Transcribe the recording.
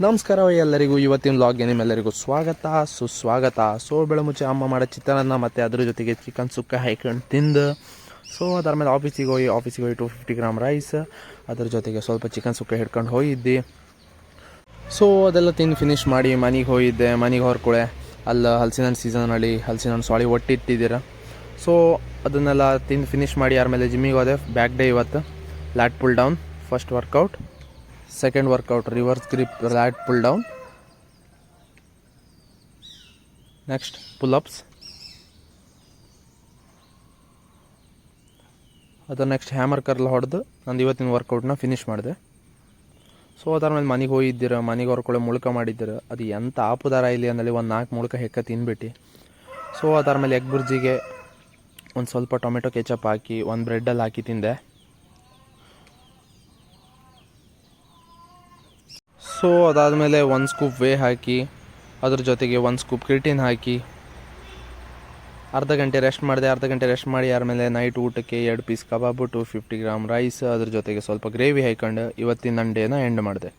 ನಮಸ್ಕಾರ ಎಲ್ಲರಿಗೂ, ಇವತ್ತಿನ ವ್ಲಾಗ್ಗೆ ನಿಮ್ಮೆಲ್ಲರಿಗೂ ಸ್ವಾಗತ ಸುಸ್ವಾಗತ. ಬೆಳಮುಚ್ಚೆ ಅಮ್ಮ ಮಾಡೋ ಚಿತ್ರಾನ್ನ ಮತ್ತು ಅದ್ರ ಜೊತೆಗೆ ಚಿಕನ್ ಸುಕ್ಕ ಹಾಕೊಂಡು ತಿಂದು ಅದ್ರ ಮೇಲೆ ಆಫೀಸಿಗೆ ಹೋಗಿ 250 ಗ್ರಾಮ್ ರೈಸ್, ಅದ್ರ ಜೊತೆಗೆ ಸ್ವಲ್ಪ ಚಿಕನ್ ಸುಕ್ಕ ಹಿಡ್ಕೊಂಡು ಹೋಗಿದ್ದೆ. ಅದೆಲ್ಲ ತಿಂದು ಫಿನಿಷ್ ಮಾಡಿ ಮನೆಗೆ ಹೋಗಿದ್ದೆ. ಮನೆಗೆ ಹೊರ್ಕೊಳೆ ಅಲ್ಲಿ ಹಲಸಿನ ಹಣ್ಣು ಸೀಸನಲ್ಲಿ ಹಲಸಿನ ಹಣ್ಣು ಸಾಳಿ ಒಟ್ಟಿಟ್ಟಿದ್ದೀರ. ಅದನ್ನೆಲ್ಲ ತಿಂದು ಫಿನಿಷ್ ಮಾಡಿ ಆಮೇಲೆ ಜಿಮ್ಮಿಗೆ ಹೋದೆ. ಬ್ಯಾಕ್ ಡೇ ಇವತ್ತು. Lat pull down first workout, second workout reverse grip lat pull down, next pull-ups, ಅದು ನೆಕ್ಸ್ಟ್ ಹ್ಯಾಮರ್ ಕರ್ಲ್ ಹೊಡೆದು ನಂದು ಇವತ್ತಿನ ವರ್ಕೌಟ್ನ ಫಿನಿಷ್ ಮಾಡಿದೆ. ಅದಾದ್ಮೇಲೆ ಮನೆಗೆ ಹೋಗಿದ್ದೀರ. ಮನೆಗೆ ಹೊರ್ಕೊಳ್ಳೋ ಮುಳ್ಕ ಮಾಡಿದ್ದೀರ. ಅದು ಎಂಥ ಆಪುದಾರ ಇಲ್ಲಿ ಅಂದಲ್ಲಿ ಒಂದು 4 ಮುಳ್ಕ ಹೆಕ್ಕ ತಿನ್ಬಿಟ್ಟು. ಅದಾದ್ಮೇಲೆ ಎಗ್ ಬುರ್ಜಿಗೆ ಒಂದು ಸ್ವಲ್ಪ ಟೊಮೆಟೊ ಕೆಚಪ್ ಹಾಕಿ ಒಂದು ಬ್ರೆಡ್ಡಲ್ಲಿ ಹಾಕಿ ತಿಂದೆ. ಅದಾದಮೇಲೆ 1 ಸ್ಕೂಪ್ ವೇ ಹಾಕಿ ಅದ್ರ ಜೊತೆಗೆ 1 ಸ್ಕೂಪ್ ಕ್ರಿಟಿನ್ ಹಾಕಿ ಅರ್ಧ ಗಂಟೆ ರೆಸ್ಟ್ ಮಾಡಿದೆ. ಅರ್ಧ ಗಂಟೆ ರೆಸ್ಟ್ ಮಾಡಿ ಆದಮೇಲೆ ನೈಟ್ ಊಟಕ್ಕೆ 2 ಪೀಸ್ ಕಬಾಬು, 250 ಗ್ರಾಮ್ ರೈಸ್, ಅದ್ರ ಜೊತೆಗೆ ಸ್ವಲ್ಪ ಗ್ರೇವಿ ಹಾಕ್ಕೊಂಡು ಇವತ್ತಿನ ಡೇನ ಎಂಡ್ ಮಾಡಿದೆ.